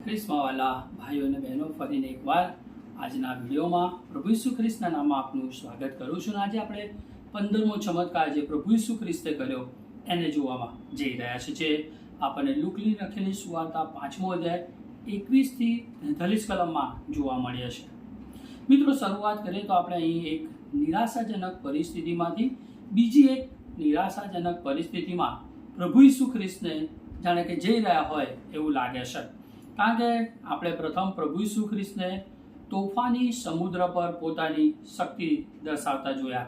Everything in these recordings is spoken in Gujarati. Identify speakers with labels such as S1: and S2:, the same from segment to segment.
S1: ખ્રિસ્તમાં વાલા ભાઈઓ અને બહેનો, ફરીને એકવાર આજના વિડીયોમાં પ્રભુ ઈસુ ખ્રિસ્તના નામમાં આપનું સ્વાગત કરું છું. આજે આપણે 15મો ચમત્કાર જે પ્રભુ ઈસુ ખ્રિસ્તે કર્યો એને જોવામાં જઈ રહ્યા છે, જે આપણને લુકની લખેલી સુવાર્તા 5મો અધ્યાય 21 થી 43 કલમમાં જોવા મળે છે. મિત્રો, શરૂઆત કરીએ તો આપણે અહીં એક નિરાશાજનક પરિસ્થિતિમાંથી બીજી એક નિરાશાજનક પરિસ્થિતિમાં પ્રભુ ઈસુ ખ્રિસ્તને જાણે કે જઈ રહ્યા હોય એવું લાગે છે. કારણ કે આપણે પ્રથમ પ્રભુ ઈસુ ખ્રિસ્તને તોફાની સમુદ્ર પર પોતાની શક્તિ દર્શાવતા જોયા.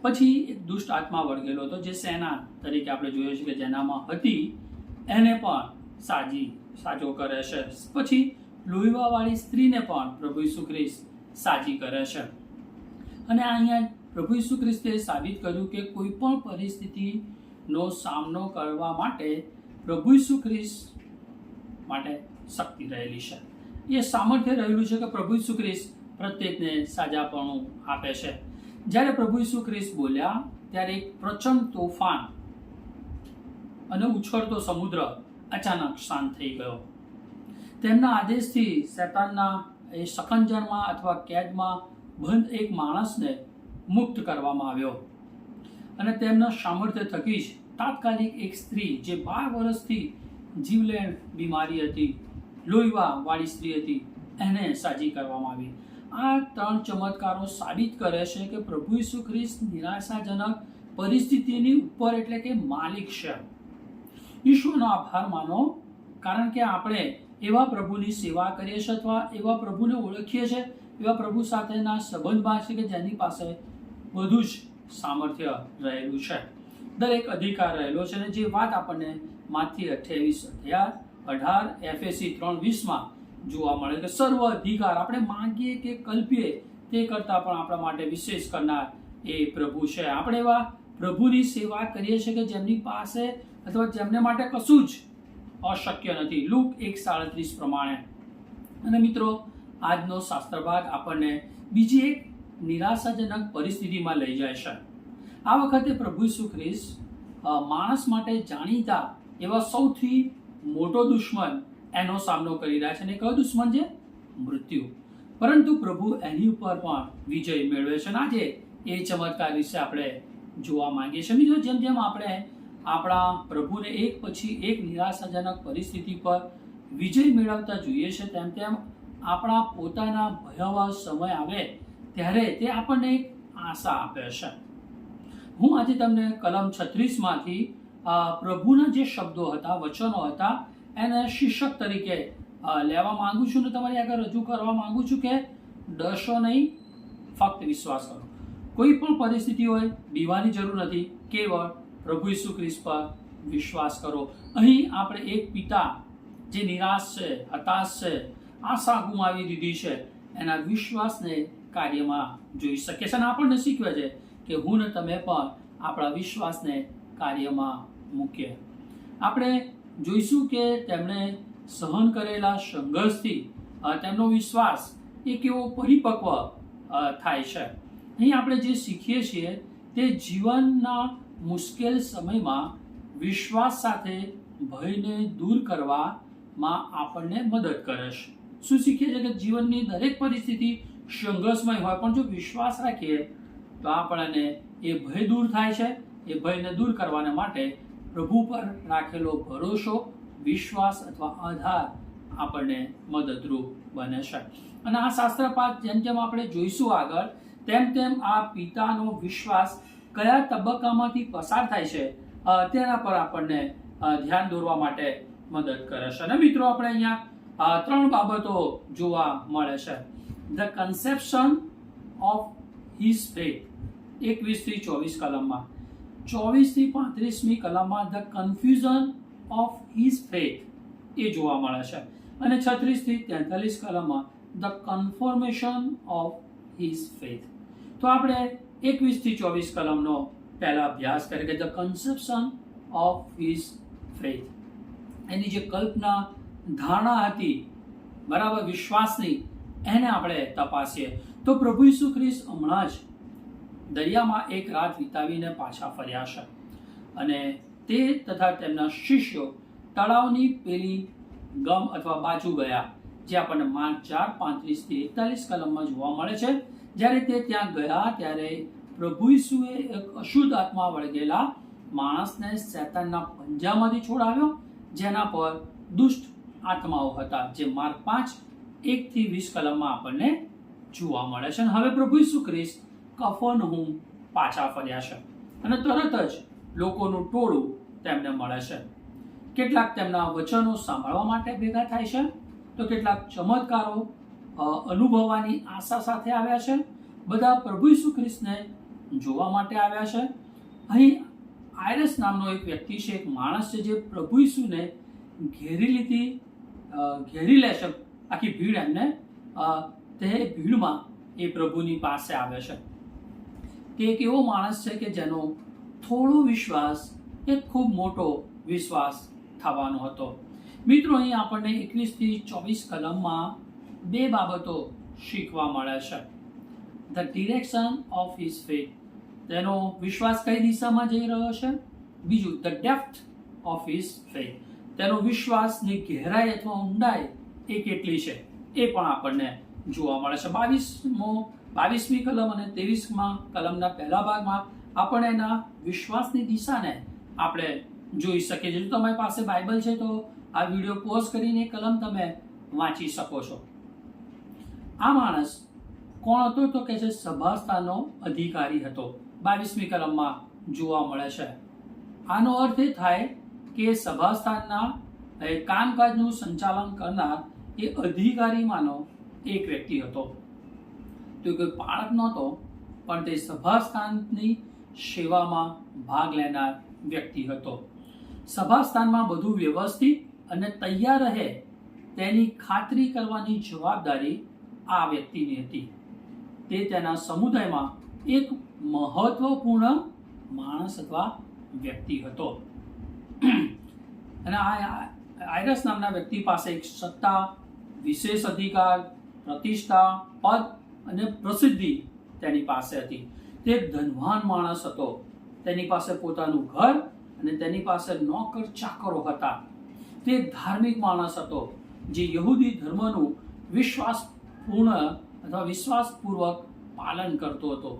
S1: પછી એક દુષ્ટ આત્મા વળગેલો હતો, જે સેના તરીકે આપણે જોઈએ છીએ કે જેનામાં હતી, એને પણ સાજો કરે છે. પછી લોહીવાવાળી સ્ત્રીને પણ પ્રભુ ઈસુ ખ્રિસ્ત સાજી કરે છે. અને અહીંયા પ્રભુ ઈસુ ખ્રિસ્તે સાબિત કર્યું કે કોઈ પણ પરિસ્થિતિનો સામનો કરવા માટે પ્રભુ ઈસુ ખ્રિસ્ત માટે શક્તિ રહેલી છે. એ સામર્થ્ય રહેલું છે કે પ્રભુ ઈસુ ખ્રિસ્ત પ્રત્યેકને સાજાપણું આપે છે. જ્યારે પ્રભુ ઈસુ ખ્રિસ્ત બોલ્યા ત્યારે એક પ્રચંડ તોફાન અને ઉછળતો સમુદ્ર અચાનક શાંત થઈ ગયો. તેમના આદેશથી શૈતાનના એ સકંજરમાં અથવા કેદમાં બંધ એક માણસને મુક્ત કરવામાં આવ્યો. અને તેમના સામર્થ્ય થકી જ તાત્કાલિક એક સ્ત્રી જે 12 વર્ષથી જીવલેણ બીમારી હતી, લોહીવાળી સ્ત્રી હતી, એને સાજી કરવામાં આવી. આ 3 ચમત્કારો સાબિત કરે છે કે પ્રભુ ઈસુ ખ્રિસ્ત નિરાશાજનક પરિસ્થિતિની ઉપર એટલે કે માલિક છે. ઈશ્વરનો આભાર માનો, કારણ કે આપણે એવા પ્રભુની સેવા કરીએ છીએ અથવા એવા પ્રભુને ઓળખીએ છીએ, એવા પ્રભુ સાથેના સંબંધમાં છે કે જેની પાસે બધું જ સામર્થ્ય રહેલું છે, દરેક અધિકાર રહેલો છે. અને જે વાત આપણને માથી 28:18 એફએસી 3:20 જોવા મળે કે સર્વ અધિકાર આપણે માંગીએ કે કલ્પીએ તે કરતાં પણ આપણા માટે વિશેષ કરનાર એ પ્રભુ છે. આપણે એવા પ્રભુની સેવા કરીએ છીએ કે જેમની પાસે અથવા જેમને માટે કશું જ અશક્ય નથી, લુક 1:37 પ્રમાણે. અને મિત્રો, આજનો શાસ્ત્ર ભાગ આપણને બીજી એક નિરાશાજનક પરિસ્થિતિમાં લઈ જાય છે. આ વખતે પ્રભુ ઈસુ ખ્રિસ્ત માણસ માટે જાણીતા એવા સૌથી મોટો દુશ્મન એનો સામનો કરી રહ્યા છે. અને કયો દુશ્મન છે? મૃત્યુ. પરંતુ પ્રભુ એની ઉપર પણ વિજય મેળવે છે. આજે એ ચમત્કાર વિશે આપણે જોવા માંગીએ છીએ. મિત્રો, જેમ જેમ આપણે આપણા પ્રભુને એક પછી એક નિરાશાજનક પરિસ્થિતિ પર વિજય મેળવતા જોઈએ છે, તેમ તેમ આપણા પોતાના ભયાવહ સમય આવે ત્યારે તે આપણને એક આશા આપે છે. હું આજે તમને કલમ 36માંથી પ્રભુના જે શબ્દો હતા, વચનો હતા, એને શીર્ષક તરીકે લેવા માંગુ છું અને તમારી આગળ રજૂ કરવા માંગુ છું કે ડરશો નહીં, ફક્ત વિશ્વાસ કરો. કોઈ પણ પરિસ્થિતિ હોય, બીવાની જરૂર નથી, કેવળ પ્રભુ ઈસુ ખ્રિસ્ત પર વિશ્વાસ કરો. અહીં આપણે એક પિતા જે નિરાશ છે, હતાશ છે, આશા ગુમાવી દીધી છે, એના વિશ્વાસને કાર્યમાં જોઈ શકીએ છે. અને આપણને શીખવે છે કે હું ને તમે પણ આપણા વિશ્વાસને કાર્યમાં મૂકીએ. આપણે જોઈશું કે તેમણે સહન કરેલા સંઘર્ષથી તેમનો વિશ્વાસ એ કેવો પરિપક્વ થાય છે. અહીં આપણે જે શીખીએ છીએ તે જીવનના મુશ્કેલ સમયમાં વિશ્વાસ સાથે ભયને દૂર કરવામાં આપણને મદદ કરે છે. શું શીખીએ છીએ કે જીવનની દરેક પરિસ્થિતિ સંઘર્ષમય હોય, પણ જો વિશ્વાસ રાખીએ તો આપણને એ ભય દૂર થાય છે. એ ભયને દૂર કરવાને માટે પ્રભુ પર રાખેલો ભરોસો, વિશ્વાસ અથવા આધાર આપણને મદદરૂપ બને છે. અને આ શાસ્ત્રપાઠ જેમ જેમ આપણે જોઈશું આગળ, તેમ તેમ આ પિતાનો વિશ્વાસ કયા તબક્કામાંથી પસાર થાય છે તેના પર આપણને ધ્યાન દોરવા માટે મદદ કરે છે. અને મિત્રો, આપણે અહીંયા 3 બાબતો જોવા મળે છે. The conception of his faith 21 થી 24 કલમમાં, 24 થી 35મી કલમમાં the confusion of his faith એ જોવા મળે છે. અને 36 થી 43 કલમમાં the confirmation of his faith. તો આપણે 21 થી 24 કલમનો પહેલા અભ્યાસ કરીએ કે the conception of his faith. એની જે કલ્પના ધારણા હતી, બરાબર, વિશ્વાસની, એને આપણે તપાસીએ તો પ્રભુ ઈસુ ખ્રિસ્ત હમણાં જ દરિયામાં એક રાત વિતાવીને પાછા ફર્યા છે. અને તે તથા તેમના શિષ્યો તળાવની પેલી ગમ અથવા બાજુ ગયા, જે આપણને માર્ક 4:35-41 કલમમાં જોવા મળે છે. જ્યારે તે ત્યાં ગયા ત્યારે પ્રભુ ઈસુએ એક અશુદ્ધ આત્મા વળગેલા માણસને શેતાનના પંજામાંથી છોડાવ્યો, જેના પર દુષ્ટ આત્માઓ હતા, જે માર્ક 5:1-20 કલમમાં આપણને જોવા મળે છે. હવે પ્રભુ ઈસુ ખ્રિસ્ત કફરનહૂમ પાછા ફર્યા છે અને તરત જ લોકોનું ટોળું તેમને મળે છે. કેટલાક તેમના વચનો સાંભળવા માટે ભેગા થાય છે, તો કેટલાક ચમત્કારો અનુભવવાની આશા સાથે આવ્યા છે. બધા પ્રભુ ઈસુ ખ્રિસ્તને જોવા માટે આવ્યા છે. અહીં આયરસ નામનો એક વ્યક્તિ છે, એક માણસ છે, જે પ્રભુ ઈસુને ઘેરી લે છે. આખી ભીડ એમને તે ભીડમાં એ પ્રભુની પાસે આવે છે. તે એક એવો માણસ છે કે જેનો થોડો વિશ્વાસ એ ખૂબ મોટો વિશ્વાસ થવાનો હતો. મિત્રો, અહીં આપણને 21-24 કલમમાં બે બાબતો શીખવા મળે છે. The direction of his faith, તેનો વિશ્વાસ કઈ દિશામાં જઈ રહ્યો છે. બીજું, the depth of his faith, તેનો વિશ્વાસની ગહેરાઈ અથવા ઊંડાઈ એ કેટલી છે એ પણ આપણને જોવા મળે છે. 22મી કલમ અને 23મા કલમના પહેલા ભાગમાં આપણે એના વિશ્વાસની દિશાને આપણે જોઈ શકીએ છીએ. જો તમારી પાસે બાઇબલ છે તો આ વિડીયો પોઝ કરીને કલમ તમે વાંચી શકો છો. આ માણસ કોણ હતો? તો કે છે સભાસ્થાનનો અધિકારી હતો. 22મી કલમમાં જોવા મળે છે. આનો અર્થ એ થાય કે સભાસ્થાનના કામકાજનું સંચાલન કરનાર એ અધિકારીમાંનો એક વ્યક્તિ હતો. તો કોઈ પાળક નહોતો, પણ તે સભાસ્થાનની સેવામાં ભાગ લેનાર વ્યક્તિ હતો. સભાસ્થાનમાં બધું વ્યવસ્થિત અને તૈયાર રહે તેની ખાતરી કરવાની જવાબદારી આ વ્યક્તિની હતી. તે તેના સમુદાયમાં એક મહત્વપૂર્ણ માણસ અથવા વ્યક્તિ હતો. અને આ આયરસ નામના વ્યક્તિ પાસે એક સત્તા, વિશેષ અધિકાર, પ્રતિષ્ઠા, પદ અને પ્રસિદ્ધિ તેની પાસે હતી. તે એક ધનવાન માણસ હતો. તેની પાસે પોતાનું ઘર અને તેની પાસે નોકર ચાકરો હતા. તે એક ધાર્મિક માણસ હતો, જે યહૂદી ધર્મનું વિશ્વાસપૂર્વક પાલન કરતો હતો.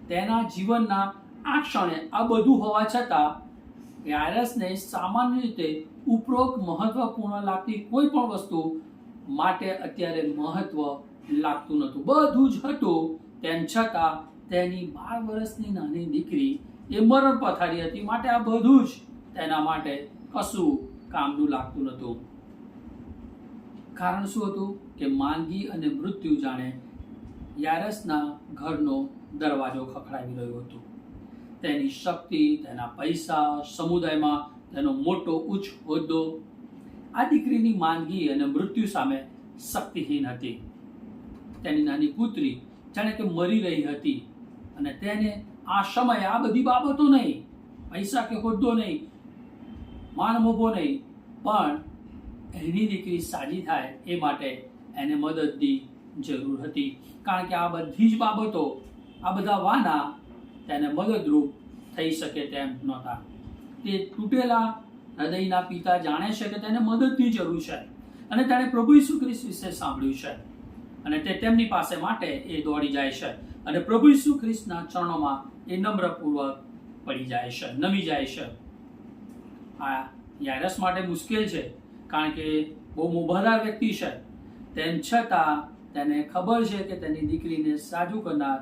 S1: તેના જીવનના આ ક્ષણે આ બધું હોવા છતાં આયરસને સામાન્ય રીતે ઉપરોક્ત મહત્વપૂર્ણ લાગતી કોઈ પણ વસ્તુ માટે અત્યારે મહત્વ લાગતું નહોતું. બધું જ હતું, તેમ છતાં તેની 12 વર્ષની નાની દીકરી એ મરણ પથારી હતી, માટે આ બધું જ તેના માટે કશું કામનું લાગતું નહોતું. કારણ શું હતું? કે માંદગી અને મૃત્યુ જાણે યાયરસના ઘરનો દરવાજો ખખડાવી રહ્યું હતું. તેની શક્તિ, તેના પૈસા, સમુદાયમાં તેનો મોટો ઉચ્ચ હોદ્દો આ દીકરીની માંદગી અને મૃત્યુ સામે શક્તિહીન હતી. તેની નાની પુત્રી જાણે કે મરી રહી હતી અને તેને આ સમયે આ બધી બાબતો નહીં, પૈસા કે હોદ્દો નહીં, માન મોભો નહીં, પણ એની દીકરી સાજી થાય એ માટે એને મદદની જરૂર હતી. કારણ કે આ બધી જ બાબતો, આ બધા વાના તેને મદદરૂપ થઈ શકે તેમ નહોતા. તે તૂટેલા હૃદયના પિતા જાણે છે કે તેને મદદની જરૂર છે અને તેણે પ્રભુ ઈસુ ખ્રિસ્ત વિશે સાંભળ્યું છે અને તે તેમની પાસે માટે એ દોડી જાય છે અને પ્રભુ ઈસુ ખ્રિસ્તના ચરણોમાં એ નમ્રપૂર્વક પડી જાય છે, નમી જાય છે. આ યાયરસ માટે મુશ્કેલ છે, કારણ કે બહુ મોભાદાર વ્યક્તિ છે. તેમ છતાં તેને ખબર છે કે તેની દીકરીને સાજું કરનાર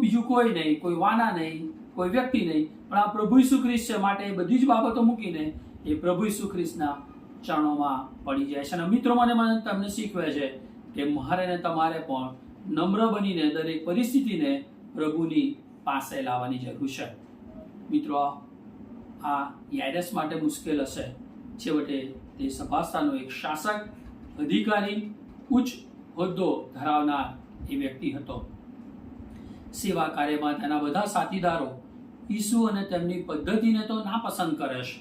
S1: બીજું કોઈ નહીં, કોઈ વાના નહીં, કોઈ વ્યક્તિ નહીં, પણ આ પ્રભુ ઈસુ ખ્રિસ્ત છે. માટે એ બધી જ બાબતો મૂકીને એ પ્રભુ ઈસુ ખ્રિસ્તના ચરણોમાં પડી જાય છે. અને મિત્રો, મને તમને શીખવે છે કે મારે ને તમારે પણ નમ્ર બનીને દરેક પરિસ્થિતિને પ્રભુની પાસે લાવવાની જરૂર છે. મિત્રો, આ યાયરસ માટે મુશ્કેલ હશે. છેવટે તે સભાસ્થાનનો એક શાસક, અધિકારી, ઉચ્ચ હોદ્દો ધરાવનાર એ વ્યક્તિ હતો. સેવા કાર્યમાં તેના બધા સાથીદારો ઈસુ અને તેમની પદ્ધતિને તો નાપસંદ કરે છે.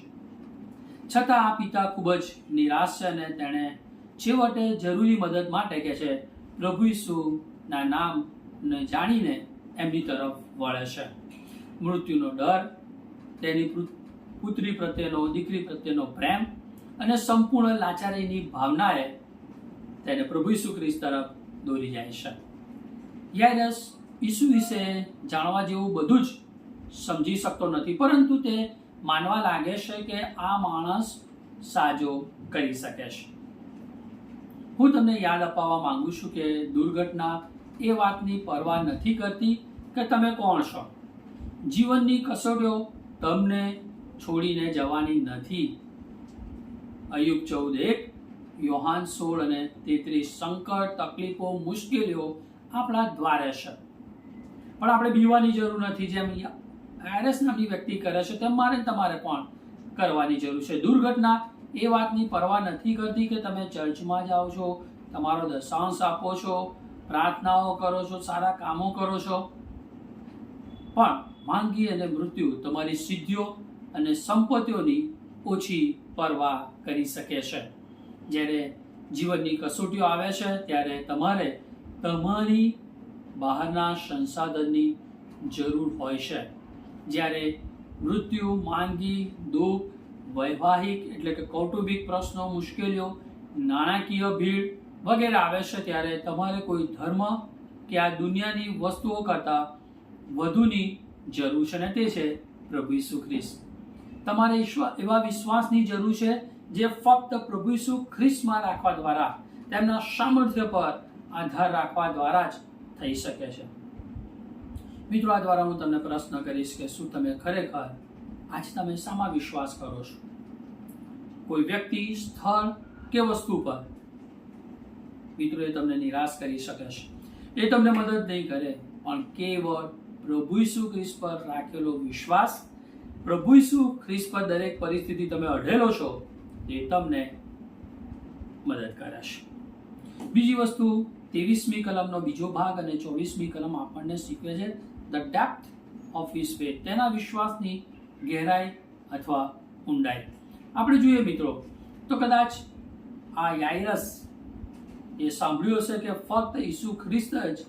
S1: છતાં આ પિતા ખૂબ જ નિરાશ છે અને તેણે છેવટે જરૂરી મદદ માટે કે છે પ્રભુ ઈસુના નામને જાણીને એમની તરફ વળે છે. મૃત્યુનો ડર, તેની પુત્રી પ્રત્યેનો, દીકરી પ્રત્યેનો પ્રેમ અને સંપૂર્ણ લાચારીની ભાવનાએ તેને પ્રભુ ઈસુ ખ્રિસ્ત તરફ દોરી જાય છે. યાયરસ ઈસુ વિશે જાણવા જેવું બધું જ સમજી શકતો નથી, પરંતુ તે માનવા લાગે છે કે આ માણસ સાજો કરી શકે છે. હું તમને યાદ અપાવવા માંગુ છું કે દુર્ઘટના એ વાતની પરવા નથી કરતી કે તમે કોણ છો. જીવનની કસોટીઓ તમને છોડીને જવાની નથી. અયુબ 14:1, યોહાન 16:33, સંકટ, તકલીફો, મુશ્કેલીઓ આપણા દ્વારે છે, પણ આપણે બીવાની જરૂર નથી. જેમ યાયરસ નામની વ્યક્તિ કરે છે તેમ મારે તમારે પણ કરવાની જરૂર છે. દુર્ઘટના એ વાતની પરવા નથી કરતી કે તમે ચર્ચમાં જાઓ છો, તમારો દશાંશ આપો છો, પ્રાર્થનાઓ કરો છો, સારા કામો કરો છો, પણ માંદગી અને મૃત્યુ તમારી સિદ્ધિઓ અને સંપત્તિઓની ઓછી પરવા કરી શકે છે. જ્યારે જીવનની કસોટીઓ આવે છે ત્યારે તમારે તમારી બહારના સંસાધનની જરૂર હોય છે. જ્યારે મૃત્યુ, માંદગી, દુઃખ, વૈવાહિક એટલે કે કૌટુંબિક પ્રશ્નો, મુશ્કેલીઓ, નાણાકીય ભીડ વગેરે આવે છે ત્યારે તમારે કોઈ ધર્મ કે આ દુનિયાની વસ્તુઓ કરતાં વધુની જરૂર છે, અને તે છે પ્રભુ ઈસુ ખ્રિસ્ત. તમારે એવા વિશ્વાસની જરૂર છે જે ફક્ત પ્રભુ ઈસુ ખ્રિસ્તમાં રાખવા દ્વારા, તેમના સામર્થ્ય પર આધાર રાખવા દ્વારા જ થઈ શકે છે. મિત્રો, આ દ્વારા હું તમને પ્રશ્ન કરીશ કે શું તમે ખરેખર આજ તમે શામાં વિશ્વાસ કરો છો? કોઈ વ્યક્તિ, સ્થળ કે વસ્તુ પર? મિત્રો, એ તમને નિરાશ કરી શકે છે, એ તમને મદદ નહીં કરે, પણ કેવળ પ્રભુ ઈસુ ખ્રિસ્ત પર રાખેલો વિશ્વાસ, પ્રભુ ઈસુ ખ્રિસ્ત પર દરેક પરિસ્થિતિ તમે અડેલો છો, એ તમને મદદ કરે છે. બીજી વસ્તુ, 23મી કલમનો બીજો ભાગ અને 24મી કલમ આપણને શીખવે છે the depth of his faith, તેના વિશ્વાસની ગહેરાઈ અથવા ઊંડાઈ. આપણે જોઈએ મિત્રો તો કદાચ આ યાયરસ એ સાંભળ્યું હશે કે ફક્ત ઈસુ ખ્રિસ્ત જ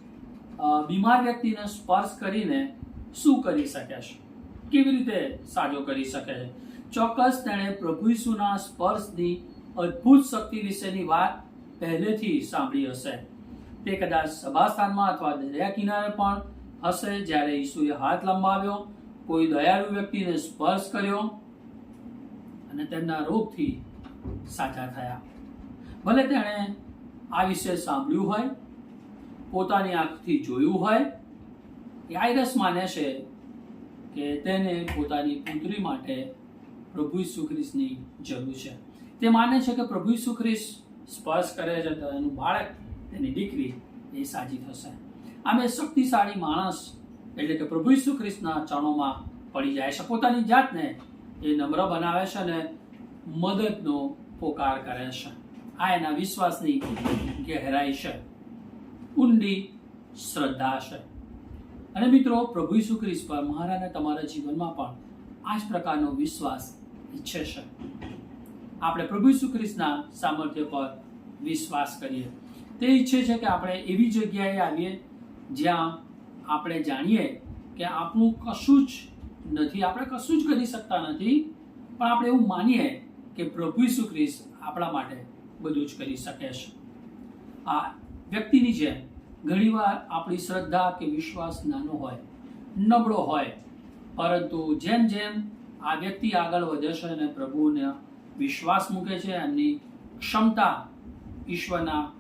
S1: બીમાર વ્યક્તિને સ્પર્શ કરીને શું કરી શકે છે, કેવી રીતે સાજો કરી શકે છે. ચોક્કસ તેણે પ્રભુ ઈસુના સ્પર્શની અદ્ભુત શક્તિ વિશેની વાત પહેલેથી સાંભળી હશે. તે કદાચ સભાસ્થાનમાં અથવા દરિયા કિનારે પણ હશે જ્યારે ઈસુએ હાથ લંબાવ્યો, કોઈ દયાળુ વ્યક્તિને સ્પર્શ કર્યો અને તેમના રોગથી સાજા થયા. ભલે તેણે આ વિશે સાંભળ્યું હોય, પોતાની આંખથી જોયું હોય, યાયરસ માને છે કે તેને પોતાની પુત્રી માટે પ્રભુ ઈસુ ખ્રિસ્તની જરૂર છે. તે માને છે કે પ્રભુ ઈસુ ખ્રિસ્ત સ્પર્શ કરે છે તો એનું બાળક, તેની દીકરી એ સાજી થશે. આમ એ શક્તિશાળી માણસ એટલે કે પ્રભુ ઈસુ ખ્રિસ્તના ચરણોમાં પડી જાય છે, પોતાની જાતને એ નમ્ર બનાવે છે અને મદદનો પોકાર કરે છે. આ એના વિશ્વાસની ગહેરાઈ છે, ઊંડી શ્રદ્ધા છે. અને મિત્રો, પ્રભુ ઈસુ ખ્રિસ્ત પર મારા અને તમારા જીવનમાં પણ આ જ પ્રકારનો વિશ્વાસ ઈચ્છે છે. આપણે પ્રભુ ઈસુ ખ્રિસ્તના સામર્થ્ય પર વિશ્વાસ કરીએ. તે ઈચ્છે છે કે આપણે એવી જગ્યાએ આવીએ જ્યાં આપણે જાણીએ કે આપણું કશું જ નથી, આપણે કશું જ કરી શકતા નથી, પણ આપણે એવું માનીએ કે પ્રભુ ઈસુ ખ્રિસ્ત આપણા માટે બધું જ કરી શકે છે. આ વ્યક્તિની જેમ ઘણીવાર આપણી શ્રદ્ધા કે વિશ્વાસ નાનો હોય, નબળો હોય, પરંતુ જેમ જેમ આ વ્યક્તિ આગળ વધે છે અને પ્રભુને વિશ્વાસ મૂકે છે, એમની ક્ષમતા, ઈશ્વરના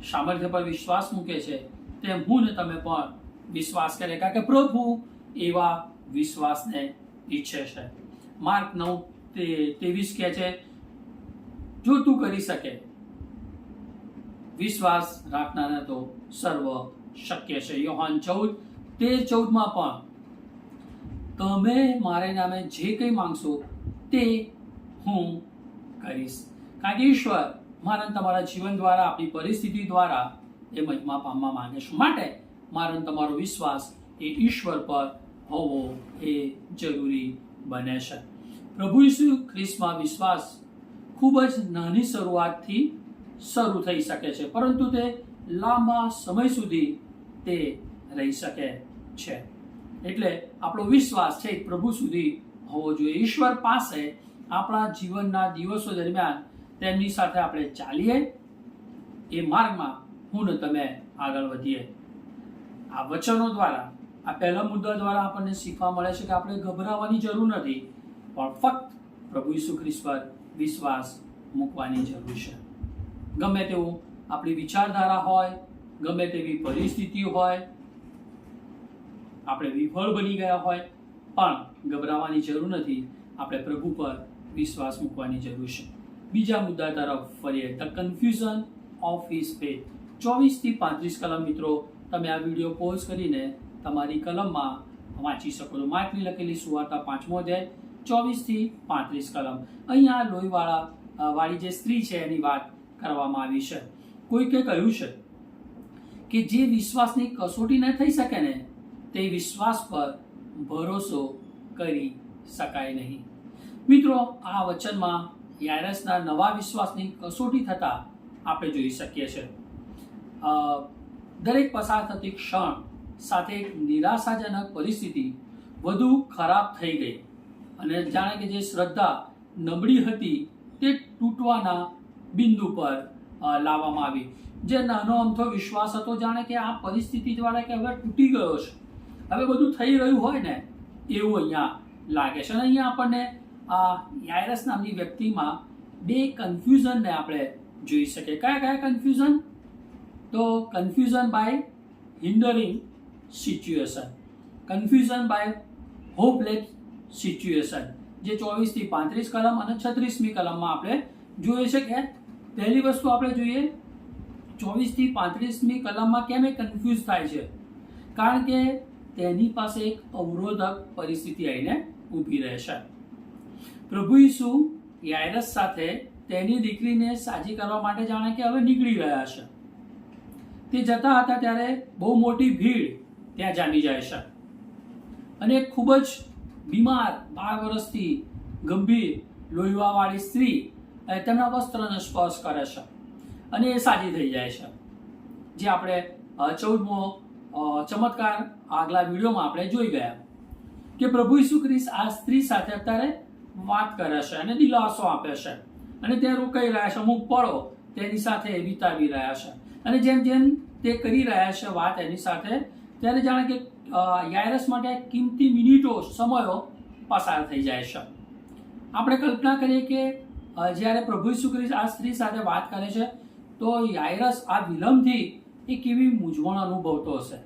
S1: સામર્થ્ય પર વિશ્વાસ મૂકે છે, તેમ હું ને તમે પણ વિશ્વાસ કરે, કારણ કે પ્રભુ એવા વિશ્વાસને ઈચ્છે છે. માર્ક 9:23 કહે છે, જો તું કરી શકે, વિશ્વાસ રાખનારા તો સર્વ શક્ય છે. યોહાન 14:14 પણ તમે મારે નામે જે કંઈ માંગશો તે હું કરીશ. કારણ કે ઈશ્વર મારા તમારા જીવન દ્વારા, આપણી પરિસ્થિતિ દ્વારા એ મહિમા પામવા માંગે છે. માટે મારો તમારો વિશ્વાસ એ ઈશ્વર પર હોવો એ જરૂરી બને છે. પ્રભુ ઈસુ ખ્રિસ્તમાં વિશ્વાસ ખૂબ જ નાની શરૂઆતથી શરૂ થઈ શકે છે, પરંતુ તે લાંબા સમય સુધી તે રહી શકે છે. એટલે આપણો વિશ્વાસ છે પ્રભુ સુધી હોવો જોઈએ. ઈશ્વર પાસે આપણા જીવનના દિવસો દરમિયાન તેમની સાથે આપણે ચાલીએ, એ માર્ગમાં હું ને તમે આગળ વધીએ. આ વચનો દ્વારા, આ પહેલા મુદ્દા દ્વારા આપણને શીખવા મળે છે કે આપણે ગભરાવાની જરૂર નથી, પણ ફક્ત પ્રભુ ઈસુ ખ્રિસ્ત પર વિશ્વાસ મૂકવાની જરૂર છે. ગમે તેવું આપણી વિચારધારા હોય, ગમે તેવી પરિસ્થિતિ હોય, આપણે વિફળ બની ગયા હોય, પણ ગભરાવાની જરૂર નથી. આપણે પ્રભુ પર વિશ્વાસ મૂકવાની જરૂર છે. બીજા મુદ્દા તરફ ફરીએ, the confusion of his faith. 24 થી 35 કલમ મિત્રો તમે આ વિડીયો પોઝ કરીને તમારી કલમમાં વાંચી શકો છો. માર્કની લખેલી સુવાર્તા 5મો અધ્યાય 24 થી 35 કલમ. અહીંયા લોહીવાળી જે સ્ત્રી છે એની વાત કરવામાં આવી છે. કોઈકે કહ્યું છે કે જે વિશ્વાસની કસોટી ન થઈ શકે ને તે વિશ્વાસ પર ભરોસો કરી શકાય નહીં. મિત્રો, આ વચનમાં યાયરસના નવા વિશ્વાસની કસોટી થતા આપણે જોઈ શકીએ છીએ. દરેક પસાર થતી ક્ષણ સાથે એક નિરાશાજનક પરિસ્થિતિ વધુ ખરાબ થઈ ગઈ અને જાણે કે જે શ્રદ્ધા નબળી હતી તે તૂટવાના બિંદુ પર લાવવામાં આવી. જે નાનો અમથો વિશ્વાસ હતો, જાણે કે આ પરિસ્થિતિ દ્વારા કે હવે તૂટી ગયો છે, હવે બધું થઈ રહ્યું હોય ને એવું અહીંયા લાગે છે. અને અહીંયા આપણને આ યાયરસ નામની વ્યક્તિમાં બે કન્ફ્યુઝનને આપણે જોઈ શકીએ. કયા કયા કન્ફ્યુઝન? તો confusion by hindering situation, confusion by hopeless situation, જે 24 થી 35 કલમ અને 36મી કલમમાં આપણે જોઈએ છે. કે પહેલી વસ્તુ આપણે જોઈએ, 24 થી 35મી કલમમાં કેમ એ કન્ફ્યુઝ થાય છે? કારણ કે તેની પાસે એક અવરોધક પરિસ્થિતિ આવીને ઊભી રહેશે. પ્રભુ ઈસુ યાયરસ સાથે તેની દીકરીને સાજી કરવા માટે જાણે કે હવે નીકળી રહ્યા છે. તે જતા હતા ત્યારે બહુ મોટી ભીડ ત્યાં જામી જાય છે અને ખૂબ જ બીમાર 12 વર્ષથી ગંભીર લોહીવાળી સ્ત્રી તેમના વસ્ત્રને સ્પર્શ કરે છે અને એ સાજી થઈ જાય છે. જે આપણે 14મો ચમત્કાર આગલા વિડીયોમાં આપણે જોઈ ગયા કે પ્રભુ ઈસુ ખ્રિસ્ત આ સ્ત્રી સાથે અત્યારે વાત કરે છે અને દિલાસો આપે છે અને ત્યાં રોકાઈ રહ્યા છે. અમુક પળો તેની સાથે વિતાવી રહ્યા છે અને જેમ જેમ તે કરી રહ્યા છે વાત એની સાથે, ત્યારે જાણે કે યાયરસ માટે કિંમતી મિનિટો, સમયો પસાર થઈ જાય છે. આપણે કલ્પના કરીએ કે જ્યારે પ્રભુ ઈસુ ખ્રિસ્ત આ સ્ત્રી સાથે વાત કરે છે તો યાયરસ આ વિલંબથી એ કેવી મૂંઝવણ અનુભવતો હશે,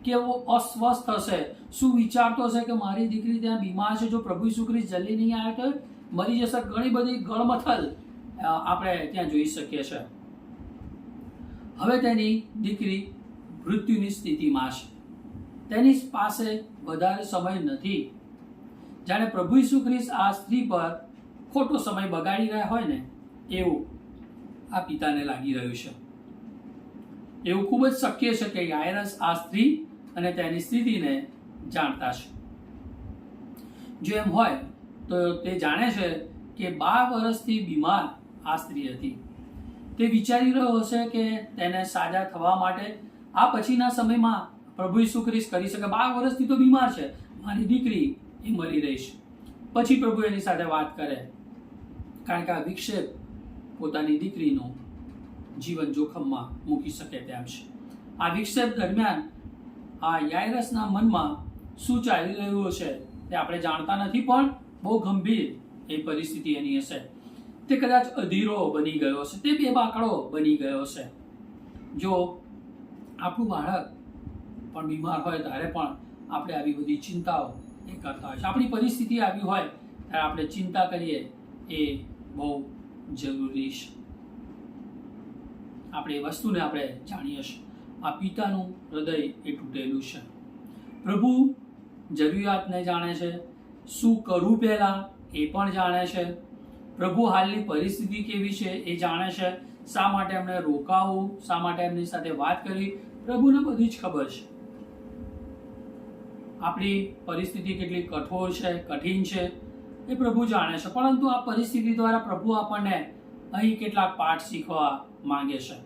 S1: કેવો અસ્વસ્થ હશે, શું વિચારતો હશે કે મારી દીકરી ત્યાં બીમાર છે, જો પ્રભુ ઈસુ ખ્રિસ્ત જલ્દી નહીં આવે તો મરી જશે. ઘણી બધી ગળમથલ આપણે ત્યાં જોઈ શકીએ છીએ. હવે તેની દીકરી મૃત્યુની સ્થિતિમાં છે, તેની પાસે વધારે સમય નથી. જાણે પ્રભુ ઈસુ ખ્રિસ્ત આ સ્ત્રી પર ખોટો સમય બગાડી રહ્યા હોય ને એવું આ પિતાને લાગી રહ્યું છે. એવું ખૂબ જ શક્ય છે કે યાયરસ આ સ્ત્રી અને તેની સ્થિતિને જાણતા છે. જો એમ હોય તો તે જાણે છે કે 12 વર્ષથી બીમાર આ સ્ત્રી હતી. તે વિચારી રહ્યો હશે કે તેને સાજા થવા માટે આ પછીના સમયમાં પ્રભુ ઈસુ ખ્રિસ્ત કરી શકે. 12 વર્ષથી તો બીમાર છે, મારી દીકરી એ મરી રહી છે. પછી પ્રભુ એની સાથે વાત કરે, કારણ કે આ વિક્ષેપ પોતાની દીકરીનું જીવન જોખમમાં મૂકી શકે તેમ છે. આ વિક્ષેપ દરમિયાન આ યાયરસના મનમાં શું ચાલી રહ્યું હશે તે આપણે જાણતા નથી, પણ બહુ ગંભીર એ પરિસ્થિતિ એની હશે. તે કદાચ અધીરો બની ગયો હશે, તે બેબાકળો બની ગયો હશે. જો આપણું બાળક પણ બીમાર હોય ત્યારે પણ આપણે આવી બધી ચિંતાઓ એ કરતા હોય છે. આપણી પરિસ્થિતિ આવી હોય ત્યારે આપણે ચિંતા કરીએ એ બહુ જરૂરી છે. આપણે એ વસ્તુને આપણે જાણીએ છીએ. આ પિતાનું હૃદય એ તૂટેલું છે. પ્રભુ જરૂરિયાતને જાણે છે, શું કરવું પહેલા એ પણ જાણે છે. પ્રભુ હાલની પરિસ્થિતિ કેવી છે એ જાણે છે. શા માટે એમને રોકાવું, શા માટે એમની સાથે વાત કરવી, પ્રભુને બધી જ ખબર છે. આપણી પરિસ્થિતિ કેટલી કઠોર છે, કઠિન છે એ પ્રભુ જાણે છે. પરંતુ આ પરિસ્થિતિ દ્વારા પ્રભુ આપણને અહીં કેટલાક પાઠ શીખવા માંગે છે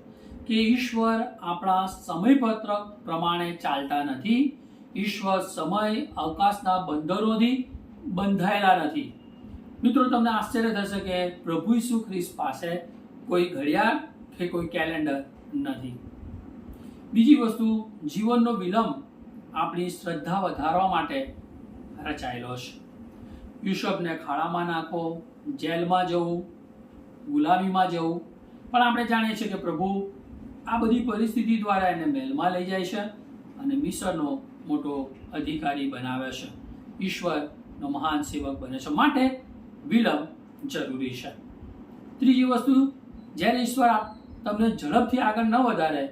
S1: કે ઈશ્વર આપણા સમયપત્રક પ્રમાણે ચાલતા નથી. ઈશ્વર સમય અવકાશના બંદરોથી બંધાયેલા નથી. મિત્રો, તમને આશ્ચર્ય થશે કે પ્રભુ ઈસુ ખ્રિસ્ત પાસે કોઈ ઘડિયાળ કે કોઈ કેલેન્ડર નથી. બીજી વસ્તુ, જીવનનો વિલંબ આપણી શ્રદ્ધા વધારવા માટે રચાયેલો છે. યુસુફને ખાડામાં નાખો, જેલમાં જવું, ગુલામીમાં જવું, પણ આપણે જાણીએ છીએ કે પ્રભુ આ બધી પરિસ્થિતિ દ્વારા એને મહેલમાં લઈ જાય છે અને મિસરનો મોટો અધિકારી બનાવે છે, ઈશ્વરનો મહાન સેવક બને છે. માટે વિલંબ જરૂરી છે. ત્રીજી વસ્તુ, જ્યારે ઈશ્વર તમને ઝડપથી આગળ ન વધારે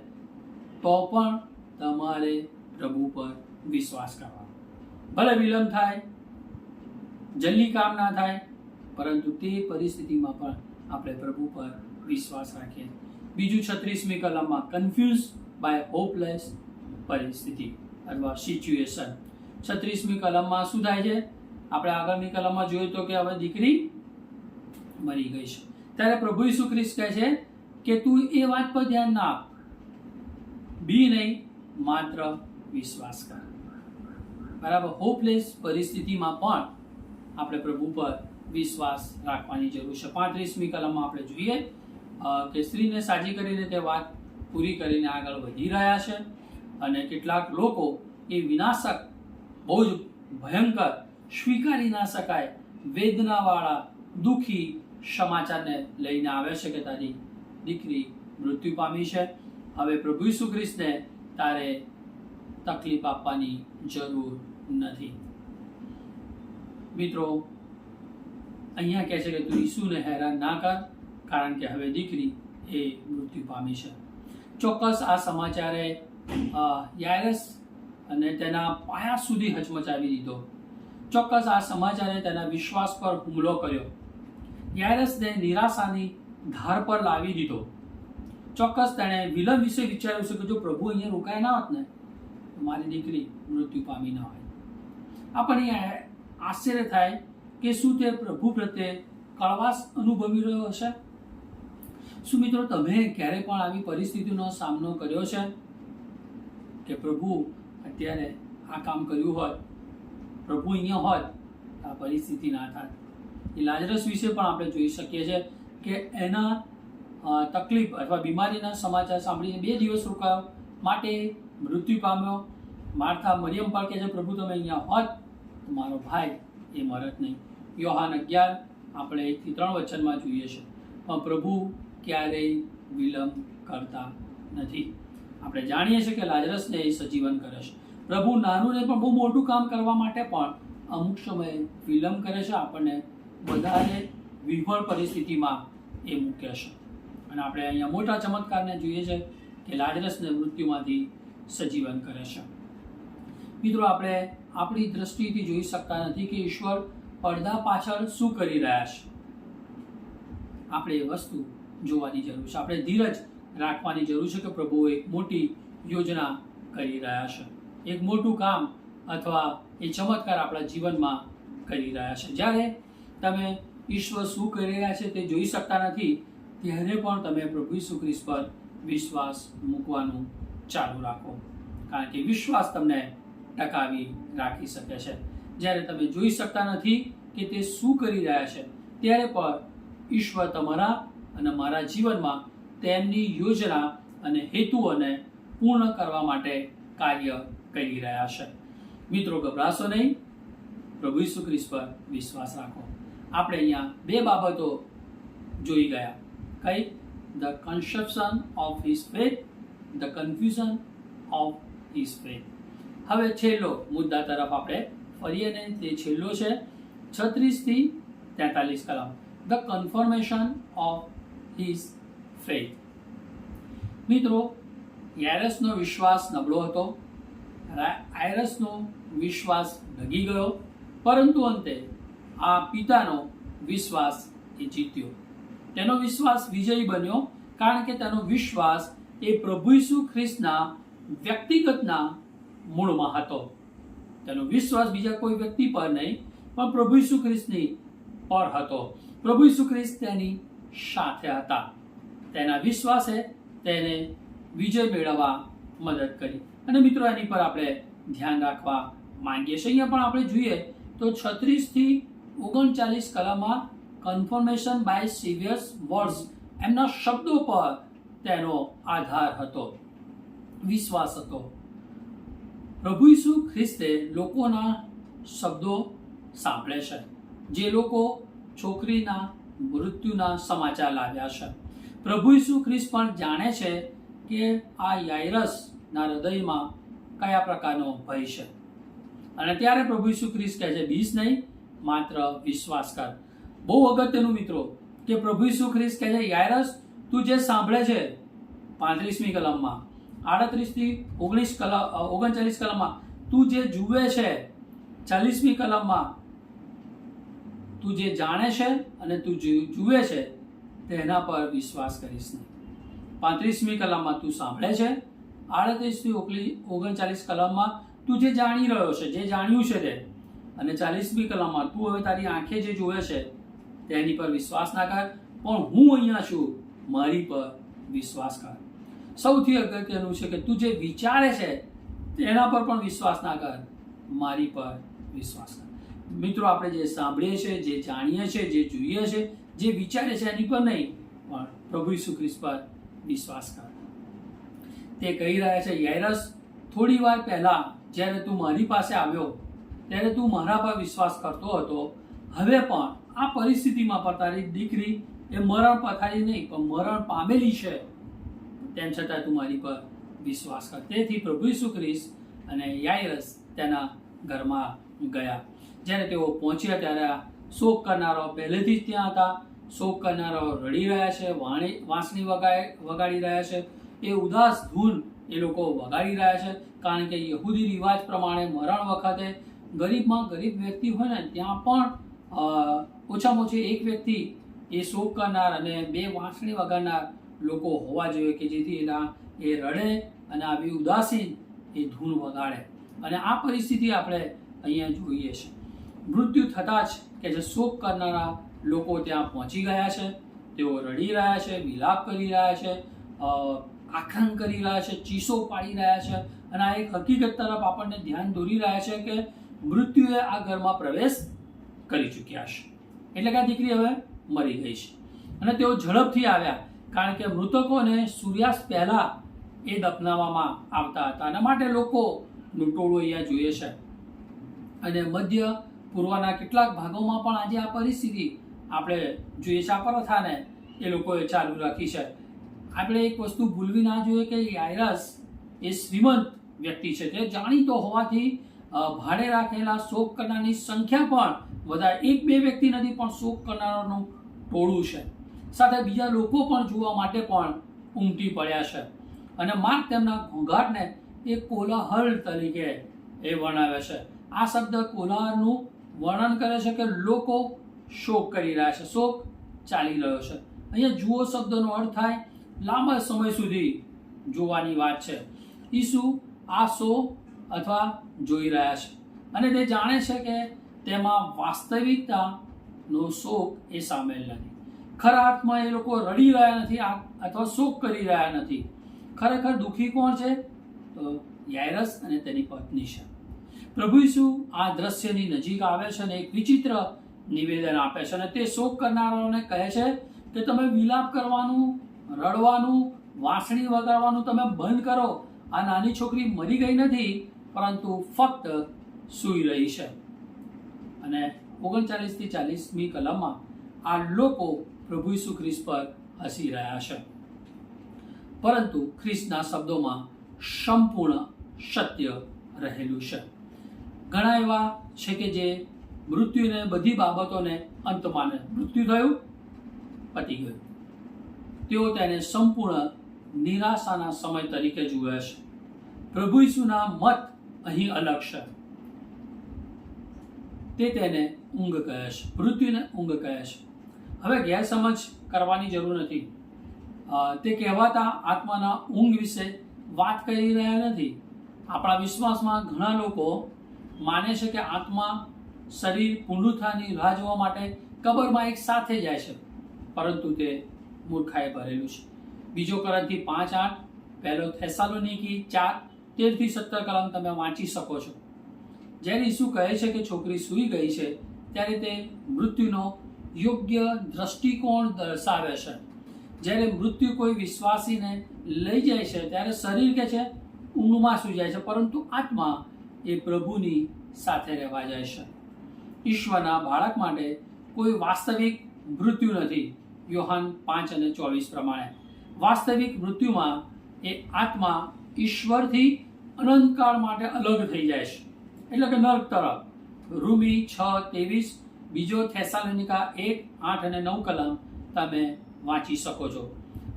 S1: તો પણ તમારે પ્રભુ પર વિશ્વાસ કરવાનો. ભલે વિલંબ થાય, જલ્દી કામ ના થાય, પરંતુ તે પરિસ્થિતિમાં પણ આપણે પ્રભુ પર વિશ્વાસ રાખીએ. બીજું 36મી કલમમાં કન્ફ્યુઝ બાય હોપલેસ પરિસ્થિતિ અથવા સિચ્યુએશન. 36મી કલમમાં શું થાય છે? આપણે આગળની કલમમાં જોયું તો કે હવે દીકરી મરી ગઈ છે. ત્યારે પ્રભુ ઈસુ ખ્રિસ્ત કહે છે કે તું એ વાત પર ધ્યાન ના આપ, બી નહીં, માત્ર વિશ્વાસ કર. બરાબર. હોપલેસ પરિસ્થિતિમાં પણ આપણે પ્રભુ પર વિશ્વાસ રાખવાની જરૂર છે. 35મી કલમમાં આપણે જોઈએ કે સ્ત્રીને સાજી કરીને તે વાત પૂરી કરીને આગળ વધી રહ્યા છે અને કેટલાક લોકો એ વિનાશક, બહુ જ ભયંકર, સ્વીકારી ના શકાય, વેદનાવાળા, દુઃખી સમાચારને લઈને આવે છે કે તારી દીકરી મૃત્યુ પામી છે. હવે પ્રભુ ઈસુ ખ્રિસ્તને તારે તકલીફ આપવાની જરૂર નથી. મિત્રો, અહીંયા કહે છે કે તું ઈસુને હેરાન ના કર, કારણ કે હવે દીકરી એ મૃત્યુ પામી છે. ચોક્કસ આ સમાચારે યાયરસ અને તેના પાયા સુધી હચમચાવી દીધો. ચોક્કસ આ સમાચારે તેના વિશ્વાસ પર હુમલો કર્યો. યાયરસને નિરાશાની ધાર પર લાવી દીધો. ચોક્કસ તેણે વિલંબ વિશે વિચાર્યું છે કે જો પ્રભુ અહીંયા રોકાય ના હોત ને તો મારી દીકરી મૃત્યુ પામી ના હોય. આપણને આશ્ચર્ય થાય કે શું તે પ્રભુ પ્રત્યે કળવાશ અનુભવી રહ્યો હશે? શું મિત્રો, તમે ક્યારે પણ આવી પરિસ્થિતિનો સામનો કર્યો છે કે પ્રભુ અત્યારે આ કામ કર્યું હોત, પ્રભુ અહીંયા હોત, આ પરિસ્થિતિ ના થાય? એ લાજરસ વિશે પણ આપણે જોઈ શકીએ છીએ કે એના તકલીફ અથવા બીમારીના સમાચાર સાંભળીને 2 દિવસ રોકાયો, માટે મૃત્યુ પામ્યો. માર્થા મરિયમ પણ કહે છે પ્રભુ તમે અહીંયા હોત તો મારો ભાઈ એ મરત નહીં. યોહાન 11 આપણે 1-3 વચનમાં જોઈએ છે. પણ પ્રભુ ક્યારેય વિલંબ કરતા નથી. આપણે જાણીએ છીએ કે લાજરસને એ સજીવન કરે છે. પ્રભુ નાનું ને પણ બહુ મોટું કામ કરવા માટે પણ અમુક સમયે વિલંબ કરે છે, આપણને વધારે વિફળ પરિસ્થિતિમાં એ મૂકે છે. અને આપણે અહીંયા મોટા ચમત્કારને જોઈએ છે કે લાજરસને મૃત્યુમાંથી સજીવન કરે છે. મિત્રો, આપણે આપણી દ્રષ્ટિથી જોઈ શકતા નથી કે ઈશ્વર પડદા પાછળ શું કરી રહ્યા છે. આપણે એ વસ્તુ જોવાની જરૂર છે. આપણે ધીરજ રાખવાની જરૂર છે કે પ્રભુ એક મોટી યોજના કરી રહ્યા છે, એક મોટું કામ અથવા એ ચમત્કાર આપણા જીવનમાં કરી રહ્યા છે. જ્યારે તમે ઈશ્વર શું કરી રહ્યા છે તે જોઈ શકતા નથી, ત્યારે પણ તમે પ્રભુ ઈસુ ખ્રિસ્ત પર વિશ્વાસ મૂકવાનું ચાલુ રાખો, કારણ કે વિશ્વાસ તમને ટકાવી રાખી શકે છે. જ્યારે તમે જોઈ શકતા નથી કે તે શું કરી રહ્યા છે, ત્યારે પણ ઈશ્વર તમારા અને મારા જીવનમાં તેમની યોજના અને હેતુઓને પૂર્ણ કરવા માટે કાર્ય કરી રહ્યા છે. મિત્રો, ગભરાશો નહીં, પ્રભુ ઈસુ ખ્રિસ્ત પર વિશ્વાસ રાખો. આપણે અહીંયા 2 બાબતો જોઈ ગયા. કઈ? The conception of his faith, the confusion of his faith. હવે છેલ્લો મુદ્દા તરફ આપણે ફરીએ ને તે છેલ્લો છે 36 થી 43 કલમ, the confirmation of his faith. મિત્રો, યાયરસનો વિશ્વાસ નબળો હતો, યાયરસનો વિશ્વાસ ડગી ગયો, પરંતુ અંતે આ પિતાનો વિશ્વાસ એ જીત્યો. તેનો વિશ્વાસ વિજયી બન્યો, કારણ કે તેનો વિશ્વાસ એ પ્રભુ ઈસુ ખ્રિસ્તના વ્યક્તિગતના મૂળમાં હતો. તેનો વિશ્વાસ બીજા કોઈ વ્યક્તિ પર નહીં, પણ પ્રભુ ઈસુ ખ્રિસ્તની પર હતો. પ્રભુ ઈસુ ખ્રિસ્ત તેની સાથે હતા. તેના વિશ્વાસે તેને વિજય મેળવવા મદદ કરી. અને મિત્રો, એની પર આપણે ધ્યાન રાખવા માંગીએ છીએ. અહીંયા પણ આપણે જોઈએ તો 36 થી 39 કલમમાં કન્ફર્મેશન બાય સિવિયસ વર્ડ્સ, એમના શબ્દો પર તેનો આધાર હતો, વિશ્વાસ હતો. પ્રભુ ઈસુ ખ્રિસ્તે લોકોના શબ્દો સાંભળે છે, જે લોકો છોકરીના મૃત્યુના સમાચાર લાવ્યા છે. પ્રભુ ઈસુ ખ્રિસ્ત પણ જાણે છે કે આ યાયરસના હૃદયમાં કયા પ્રકારનો ભય છે, અને ત્યારે પ્રભુ ઈસુ ખ્રિસ્ત કહે છે, બીસ નહીં, માત્ર વિશ્વાસ કર. બહુ અગત્યનું મિત્રો કે પ્રભુ ઈસુ ખ્રિસ્ત કહે છે, યાયરસ, તું જે સાંભળે છે 35મી કલમમાં, 38 થી 39 કલમમાં, તું જે જુએ છે 40મી કલમમાં, તું જે જાણે છે અને તું જુએ છે તેના પર વિશ્વાસ કરીશ નહીં. 35મી કલમમાં તું સાંભળે છે, 38 થી 39 કલમમાં તું જે જાણી રહ્યો છે, જે જાણ્યું છે તે, અને 40મી કલમમાં તું હવે તારી આંખે જે જુએ છે તેની પર વિશ્વાસ ના કર, પણ હું અહીંયા છું, મારી પર વિશ્વાસ કર. સૌથી અગત્યનું છે કે તું જે વિચારે છે તેના પર પણ વિશ્વાસ ના કર, મારી પર વિશ્વાસ કર. મિત્રો, આપણે જે સાંભળીએ છીએ, જે જાણીએ છીએ, જે જોઈએ છે, જે વિચારે છે એની પર નહીં, પણ પ્રભુ ઈસુ ખ્રિસ્ત પર વિશ્વાસ કર. તે કહી રહ્યા છે, યાયરસ, થોડી વાર પહેલા જ્યારે તું મારી પાસે આવ્યો ત્યારે તું મારા પર વિશ્વાસ કરતો હતો, હવે પણ આ પરિસ્થિતિમાં પણ તારી દીકરી એ મરણ પથારી નહીં પણ મરણ પામેલી છે, તેમ છતાં તું મારી પર વિશ્વાસ કર. તેથી પ્રભુ ઈસુ ખ્રિસ્ત અને યાયરસ તેના ઘરમાં ગયા. જ્યારે તેઓ પહોંચ્યા ત્યારે આ શોક કરનારાઓ પહેલેથી જ ત્યાં હતા. શોક કરનારાઓ રડી રહ્યા છે, વાંસળી વગાડી રહ્યા છે, એ ઉદાસ ધૂન એ લોકો વગાડી રહ્યા છે, કારણ કે યહૂદી રિવાજ પ્રમાણે મરણ વખતે ગરીબમાં ગરીબ વ્યક્તિ હોય ને ત્યાં પણ ઓછામાં ઓછી એક વ્યક્તિ એ શોક કરનાર અને 2 વાંસળી વગાડનાર લોકો હોવા જોઈએ કે જેથી એ રડે અને આવી ઉદાસીન એ ધૂન વગાડે. અને આ પરિસ્થિતિ આપણે અહીંયા જોઈએ છે. મૃત્યુ થતાં જ કે જે શોક કરનારા લોકો ત્યાં પહોંચી ગયા છે, તેઓ રડી રહ્યા છે, વિલાપ કરી રહ્યા છે, આક્રંદ કરી રહ્યા છે, ચીસો પાડી રહ્યા છે, અને આ એક હકીકત તરફ આપણને ધ્યાન દોરી રહ્યા છે કે મૃત્યુએ આ ઘરમાં પ્રવેશ કરી ચૂક્યા છે, એટલે કે આ દીકરી હવે મરી ગઈ છે. અને તેઓ ઝડપથી આવ્યા, કારણ કે મૃતકોને સૂર્યાસ્ત પહેલા એ દફનાવવામાં આવતા હતા, અને માટે લોકોનું ટોળું અહીંયા જોઈએ છે. અને મધ્ય પૂર્વના કેટલાક ભાગોમાં પણ આજે આ પરિસ્થિતિ આપણે જોઈએ છે. આ પ્રથાને એ લોકોએ ચાલુ રાખી છે. આપણે એક વસ્તુ ભૂલવી ના જોઈએ કે યાયરસ એ શ્રીમંત વ્યક્તિ છે, તે જાણીતો હોવાથી ભાડે રાખેલા શોક કરનારની સંખ્યા પણ વધારે 1-2 વ્યક્તિ નથી, પણ શોક કરનારાનું ટોળું છે. સાથે બીજા લોકો પણ જોવા માટે પણ ઉમટી પડ્યા છે. અને માર્ક તેમના ઘોંઘાટને એ કોલાહલ તરીકે એ વર્ણવે છે. આ શબ્દ કોલાહલનું વર્ણન કરે છે કે લોકો શોક કરી રહ્યા છે, શોક ચાલી રહ્યો છે. અહીંયા જુઓ શબ્દનો અર્થ થાય લાંબા સમય સુધી જોવાની વાત છે. ઈસુ આ શો અથવા જોઈ રહ્યા છે અને તે જાણે છે કે તેમાં વાસ્તવિકતાનો શોક એ સામેલ નથી. ખરા અર્થમાં એ લોકો રડી રહ્યા નથી અથવા શોક કરી રહ્યા નથી. ખરેખર દુઃખી કોણ છે? તો યાયરસ અને તેની પત્ની છે. પ્રભુ ઈસુ આ દ્રશ્યની નજીક આવે છે અને એક વિચિત્ર નિવેદન આપે છે, અને તે શોક કરનારાઓને કહે છે કે તમે વિલાપ કરવાનું, રડવાનું, વાંસળી વગાડવાનું તમે બંધ કરો. આ નાની છોકરી મરી ગઈ નથી, પરંતુ ફક્ત સૂઈ રહી છે. અને 39 થી 40મી કલમમાં આ લોકો પ્રભુ ઈસુ ખ્રિસ્ત પર હસી રહ્યા છે, પરંતુ ખ્રિસ્તના શબ્દોમાં સંપૂર્ણ સત્ય રહેલું છે. ઘણા એવા છે કે જે મૃત્યુને બધી બાબતોને અંત માને. મૃત્યુ થયું, પતી ગયું. તેઓ તેને સંપૂર્ણ નિરાશાના સમય તરીકે જુએ છે. પ્રભુ ઈસુના મત અહીં અલગ છે. તે તેને ઊંઘ કહે છે, મૃત્યુને ઊંઘ કહે છે. હવે ગેરસમજ કરવાની જરૂર નથી. તે કહેવાતા આત્માના ઊંઘ વિશે વાત કરી રહ્યા નથી. આપણા વિશ્વાસમાં ઘણા લોકો માને છે કે આત્મા શરીર પુનરુત્થાનની રાહ જોવા માટે કબરમાં એક સાથે જાય છે, પરંતુ તે મૂર્ખાએ ભરેલું છે. 2 કોરિન્થી 5:8, 1 થેસાલોનિકી 4:13-17 કલમ તમે વાંચી શકો છો. જ્યારે ઈસુ કહે છે કે છોકરી સૂઈ ગઈ છે, ત્યારે તે મૃત્યુનો યોગ્ય દ્રષ્ટિકોણ દર્શાવે છે. જ્યારે મૃત્યુ કોઈ વિશ્વાસીને લઈ જાય છે ત્યારે શરીર કે છે ઊંઘમાં સૂઈ જાય છે, પરંતુ આત્મા એ પ્રભુની સાથે રહેવા જાય છે. ઈશ્વરના બાળક માટે કોઈ વાસ્તવિક મૃત્યુ નથી. યોહાન 5:24 પ્રમાણે વાસ્તવિક મૃત્યુમાં એ આત્મા ઈશ્વરથી અનંતકાળ માટે અલગ થઈ જાય છે, એટલે કે નર્ક તરફ. રોમી 6:23, બીજો થેસાલોનિકા 1:8-9 કલમ તમે વાંચી શકો છો.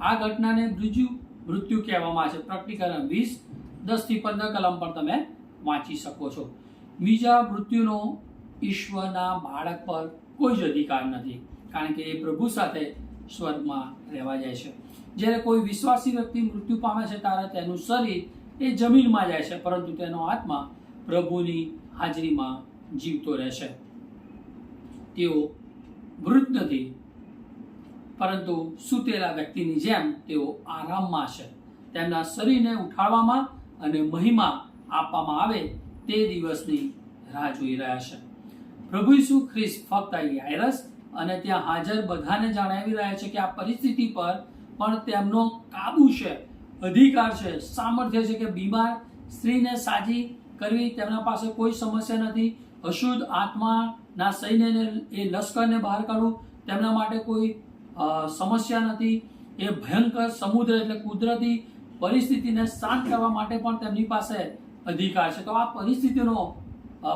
S1: આ ઘટનાને બીજું મૃત્યુ કહેવામાં આવે છે. પ્રકટીકરણ 20:10-15 કલમ પણ તમે વાંચી શકો છો. બીજા મૃત્યુનો ઈશ્વરના બાળક પર કોઈ જ અધિકાર નથી, કારણ કે એ પ્રભુ સાથે સ્વર્ગમાં રહેવા જાય છે. જ્યારે કોઈ વિશ્વાસી વ્યક્તિ મૃત્યુ પામે છે ત્યારે તેનું શરીર એ જમીનમાં જાય છે, પરંતુ તેનો આત્મા પ્રભુની હાજરીમાં જીવતો રહેશે. તેઓ મૃત નથી, પરંતુ સૂતેલા વ્યક્તિની જેમ તેઓ આરામમાં છે. તેમના શરીરને ઉઠાડવામાં અને મહિમા આપવામાં આવે તે દિવસની રાહ જોઈ રહ્યા છે. પ્રભુ ઈસુ ખ્રિસ્ત ફક્ત યાયરસ અને ત્યાં હાજર બધાને જણાવી રહ્યા છે કે આ પરિસ્થિતિ પર પણ તેમનો કાબુ છે, અધિકાર છે, સામર્થ્ય છે કે બીમાર સ્ત્રીને સાજી કરવી તેમના પાસે કોઈ સમસ્યા નથી. અશુદ્ધ આત્માના સૈન્યને એ લશ્કરને બહાર કાઢવું તેમના માટે કોઈ સમસ્યા નથી. એ ભયંકર સમુદ્ર એટલે કુદરતી પરિસ્થિતિને શાંત કરવા માટે પણ તેમની પાસે અધિકાર છે. તો આ પરિસ્થિતિનો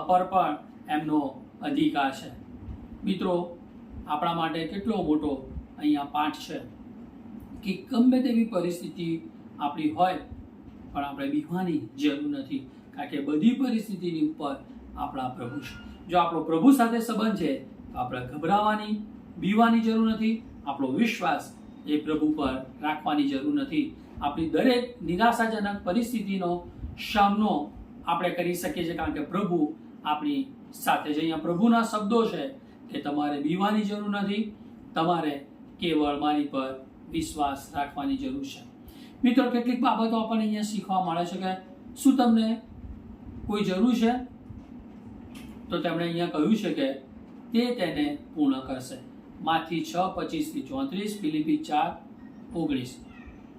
S1: પર પણ એમનો અધિકાર છે. મિત્રો, આપણા માટે કેટલો મોટો અહીંયા પાઠ છે કે ગમે તેવી પરિસ્થિતિ આપણી હોય પણ આપણે બીવાની જરૂર નથી, કારણ કે બધી પરિસ્થિતિની ઉપર આપણા પ્રભુ છે. જો આપણો પ્રભુ સાથે સંબંધ છે તો આપણે ગભરાવાની, બીવાની જરૂર નથી. આપણો વિશ્વાસ એ પ્રભુ પર રાખવાની જરૂર નથી. આપણી દરેક નિરાશાજનક પરિસ્થિતિનો સામનો આપણે કરી શકીએ છીએ, કારણ કે પ્રભુ આપણી સાથે છે. અહીંયા પ્રભુના શબ્દો છે કે તમારે બીવાની જરૂર નથી, તમારે કેવળ મારી પર વિશ્વાસ રાખવાની જરૂર છે. મિત્રો, કેટલીક બાબતો આપણને અહીંયા શીખવા મળે છે કે શું તમને કોઈ જરૂર છે? તો તેમણે અહીંયા કહ્યું છે કે તે તેને પૂર્ણ કરશે. માથી 6:25-34, ફિલિપી 4:19.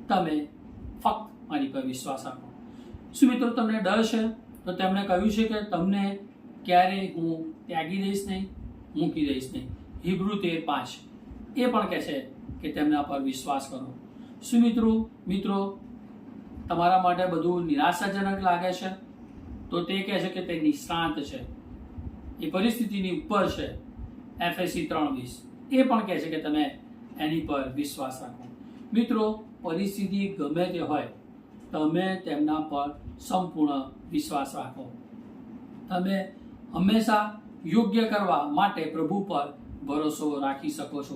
S1: તમે ફક્ત મારી પર વિશ્વાસ રાખો. શું મિત્રો તમને ડર છે? તો તેમણે કહ્યું છે કે તમને ક્યારેય હું ત્યાગી દઈશ નહીં, મૂકી દઈશ નહીં. હિબ્રુ 13:5 એ પણ કહે છે કે તેમના પર વિશ્વાસ કરો. શું મિત્રો તમારા માટે બધું નિરાશાજનક લાગે છે? તો તે કહે છે કે તે નિષ્ણાંત છે, એ પરિસ્થિતિની ઉપર છે. એફએસી 3:20 એ પણ કહે છે કે તમે એની પર વિશ્વાસ રાખો. મિત્રો, પરિસ્થિતિ ગમે તે હોય, તમે તેમના પર સંપૂર્ણ વિશ્વાસ રાખો. તમે હંમેશા યોગ્ય કરવા માટે પ્રભુ પર ભરોસો રાખી શકો છો.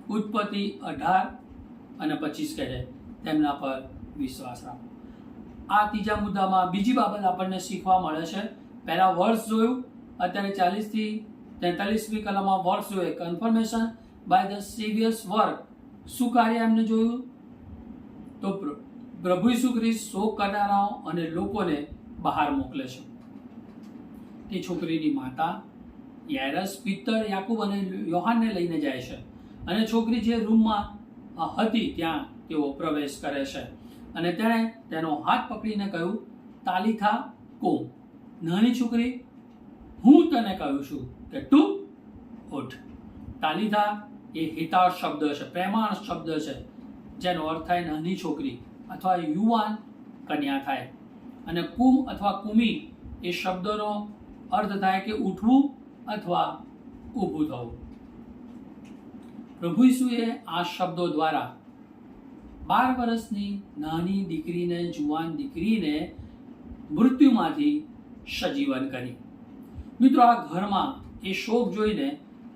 S1: ઉત્પત્તિ 18:25 કહે છે તેમના પર વિશ્વાસ રાખો. આ ત્રીજા મુદ્દામાં બીજી બાબત આપણને શીખવા મળે છે. પહેલા વર્સ જોયું, અત્યારે 40-43મી કલમમાં વર્સ જોઈએ. Confirmation by the saviour's work. શું કાર્ય એમને જોયું? તો પ્રભુ ઈસુ ખ્રિસ્ત શોક કરનારાઓ અને લોકોને બહાર મોકલે છે. તે છોકરીની માતા યાયરસ, પિત્તર, યાકૂબ અને યોહાનને લઈને જાય છે, અને છોકરી જે રૂમમાં હતી ત્યાં તેઓ પ્રવેશ કરે છે, અને તેણે તેનો હાથ પકડીને કહ્યું, તાલિથા કુમ, નાની છોકરી, હું તને કહું છું કે તું ઉઠ. તાલિથા એ હિતાળ શબ્દ છે, પ્રેમાળ શબ્દ છે, જેનો અર્થ થાય નાની છોકરી અથવા યુવાન કન્યા થાય. અને કુમ અથવા કુમી એ શબ્દનો અર્થ થાય કે ઉઠવું અથવા ઊભું થવું. પ્રભુ ઈસુએ આ શબ્દો દ્વારા 12 વર્ષની નાની દીકરીને, જુવાન દીકરીને મૃત્યુમાંથી સજીવન કરી. મિત્રો, આ ઘરમાં એ શોક જોઈને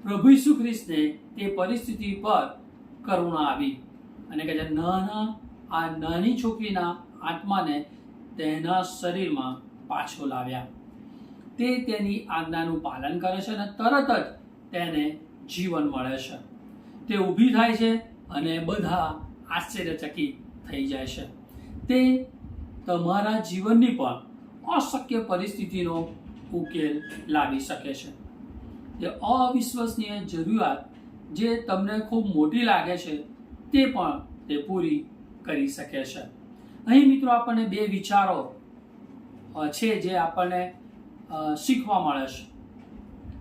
S1: પ્રભુ ઈસુ ખ્રિસ્તને તે પરિસ્થિતિ પર કરુણા આવી, અને કહે છે આ નાની છોકરીના આત્માને તેના શરીરમાં પાછો લાવ્યા. તે તેની આજ્ઞાનું પાલન કરે છે અને તરત જ તેને જીવન મળે છે. તે ઊભી થાય છે અને બધા આશ્ચર્યચકિત થઈ જાય છે. તે તમારા જીવનની પણ અશક્ય પરિસ્થિતિનો ઉકેલ લાવી શકે છે. તે અવિશ્વસનીય જરૂરિયાત જે તમને ખૂબ મોટી લાગે છે તે પણ તે પૂરી કરી શકે છે. અહીં મિત્રો આપણને બે વિચારો છે જે આપણને શીખવા મળે છે.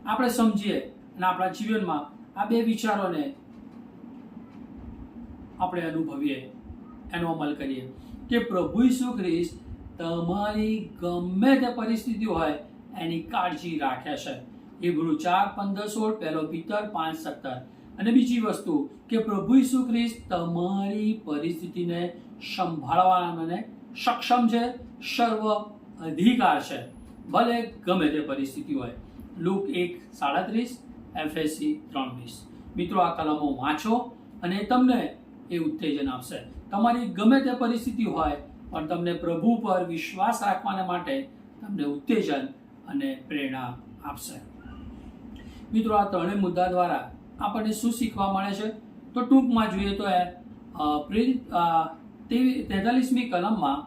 S1: આપણે સમજીએ અને આપણા જીવનમાં આ બે વિચારોને આપણે અનુભવીએ, એનો અમલ કરીએ કે પ્રભુ ઈસુ ખ્રિસ્ત તમારી ગમે તે પરિસ્થિતિ હોય એની કાળજી રાખે છે. હિબ્રુ 4:15-16, પહેલો પીતર 5:17. અને બીજી વસ્તુ કે પ્રભુ ઈસુ ખ્રિસ્ત તમારી પરિસ્થિતિને સંભાળવાના સક્ષમ છે, સર્વ અધિકાર છે, ભલે ગમે તે પરિસ્થિતિ હોય. Look 1:37, FSC 3:20. મિત્રો આ કલમો વાંચો અને તમને એ ઉત્તેજન આપશે. તમારી ગમે તે પરિસ્થિતિ હોય પણ તમને પ્રભુ પર વિશ્વાસ રાખવાને માટે તમને ઉત્તેજન અને પ્રેરણા આપશે. મિત્રો આ ત્રણેય મુદ્દા દ્વારા આપણને શું શીખવા મળે છે? તો ટૂંકમાં જોઈએ તો 43મી કલમમાં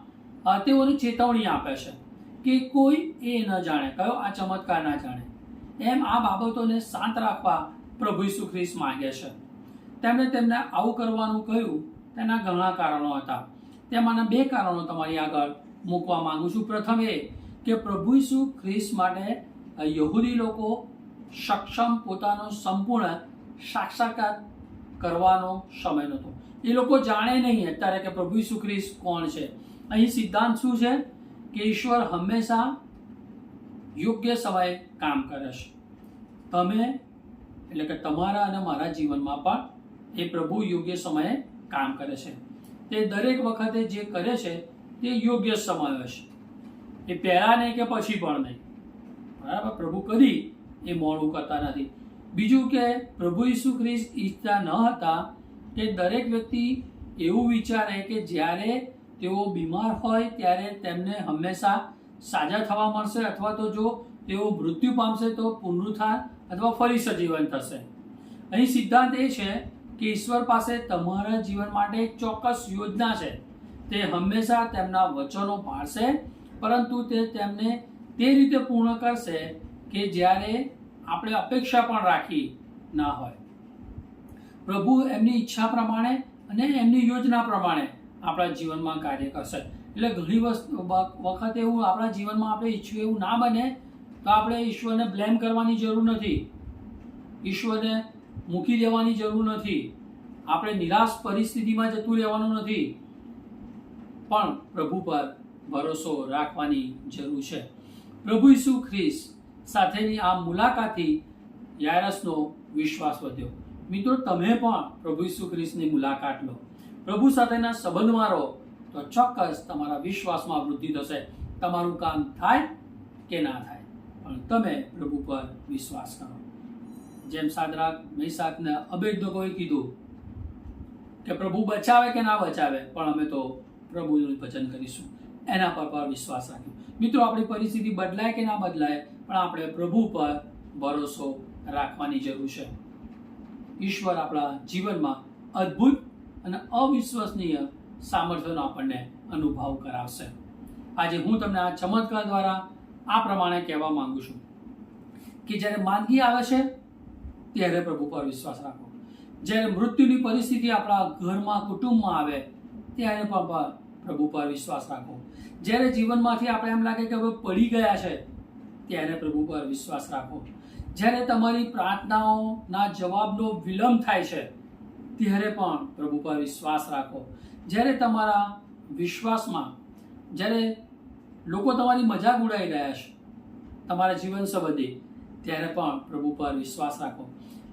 S1: તેઓને ચેતવણી આપે છે કે કોઈ એ ન જાણે, કયો આ ચમત્કાર ના જાણે. એમ આ બાબતોને શાંત રાખવા પ્રભુ ઈસુ ખ્રિસ્ત માંગે છે. તેમણે તેમને આવું કરવાનું કહ્યું તેના ઘણા કારણો હતા. તેમાંના બે કારણો તમારી આગળ મૂકવા માંગુ છું. પ્રથમ એ કે પ્રભુ ઈસુ ખ્રિસ્ત માટે યહૂદી લોકો સક્ષમ પોતાનો સંપૂર્ણ સાક્ષાત્કાર કરવાનો સમય નહોતો. એ લોકો જાણે નહીં અત્યારે કે પ્રભુ ઈસુ ખ્રિસ્ત કોણ છે. અહીં સિદ્ધાંત શું છે કે ઈશ્વર હંમેશા યોગ્ય સમયે કામ કરે છે. તમે એટલે કે તમારા અને મારા જીવનમાં પણ એ પ્રભુ યોગ્ય સમયે કામ કરે છે. તે દરેક વખતે જે કરે છે તે યોગ્ય સમય હશે. એ પહેલા નહીં કે પછી પણ નહીં. બરાબર? પ્રભુ કદી એ મોડું કરતા નથી. બીજું કે પ્રભુ ઈસુ ખ્રિસ્ત ઈચ્છતા ન હતા કે દરેક વ્યક્તિ એવું વિચારે કે જ્યારે તેઓ બીમાર હોય ત્યારે તેમને હંમેશા સાજા થવા મળશે, અથવા તો જો તેઓ મૃત્યુ પામશે તો પુનરુત્થાન અથવા ફરી સજીવન થશે. અહીં સિદ્ધાંત એ છે કે ઈશ્વર પાસે તમારા જીવન માટે એક ચોક્કસ યોજના છે. તે હંમેશા તેમના વચનો પાળશે, પરંતુ તે તેમને તે રીતે પૂર્ણ કરશે કે જ્યારે આપણે અપેક્ષા પણ રાખી ના હોય. પ્રભુ એમની ઈચ્છા પ્રમાણે અને એમની યોજના પ્રમાણે આપણા જીવનમાં કાર્ય કરશે. એટલે ઘણી વખત એવું આપણા જીવનમાં આપણે ઈચ્છ્યું એવું ના બને તો આપણે ઈશ્વરને બ્લેમ કરવાની જરૂર નથી, ઈશ્વરને મૂકી દેવાની જરૂર નથી, આપણે નિરાશ પરિસ્થિતિમાં જતું રહેવાનું નથી, પણ પ્રભુ પર ભરોસો રાખવાની જરૂર છે. પ્રભુ ઈસુ ખ્રિસ્ત સાથેની આ મુલાકાતથી યાયરસનો વિશ્વાસ વધ્યો. મિત્રો તમે પણ પ્રભુ ઈસુ ખ્રિસ્તની મુલાકાત લો, પ્રભુ સાથેના સંબંધમાં રહો, તો ચોક્કસ તમારા વિશ્વાસમાં વૃદ્ધિ થશે. તમારું કામ થાય કે ના થાય, પણ તમે પ્રભુ પર વિશ્વાસ કરો. જેમ સાદરાક, મેસાક ને અબેદનગોએ કીધું કે પ્રભુ બચાવે કે ના બચાવે, પણ અમે તો પ્રભુનું ભજન કરીશું. એના પર વિશ્વાસ રાખ્યો. મિત્રો આપણી પરિસ્થિતિ બદલાય કે ના બદલાય, પણ આપણે પ્રભુ પર ભરોસો રાખવાની જરૂર છે. ઈશ્વર આપણા જીવનમાં અદ્ભુત અને અવિશ્વસનીય સામર્થ્યનો આપણને અનુભવ કરાવશે. આજે હું તમને આ ચમત્કાર દ્વારા આ પ્રમાણે કહેવા માંગુ છું કે જ્યારે માંદગી આવે છે ત્યારે પ્રભુ પર વિશ્વાસ રાખો. જ્યારે મૃત્યુની પરિસ્થિતિ આપણા ઘરમાં, કુટુંબમાં આવે ત્યારે પણ પ્રભુ પર વિશ્વાસ રાખો. જ્યારે જીવનમાંથી આપણે એમ લાગે કે હવે પડી ગયા છે ત્યારે પ્રભુ પર વિશ્વાસ રાખો. જ્યારે તમારી પ્રાર્થનાઓના જવાબનો વિલંબ થાય છે ત્યારે પણ પ્રભુ પર વિશ્વાસ રાખો. જ્યારે તમારા વિશ્વાસમાં, જ્યારે લોકો તમારી મજાક ઉડાવી રહ્યા છે તમારા જીવન સંબંધી, ત્યારે પણ પ્રભુ પર વિશ્વાસ રાખો.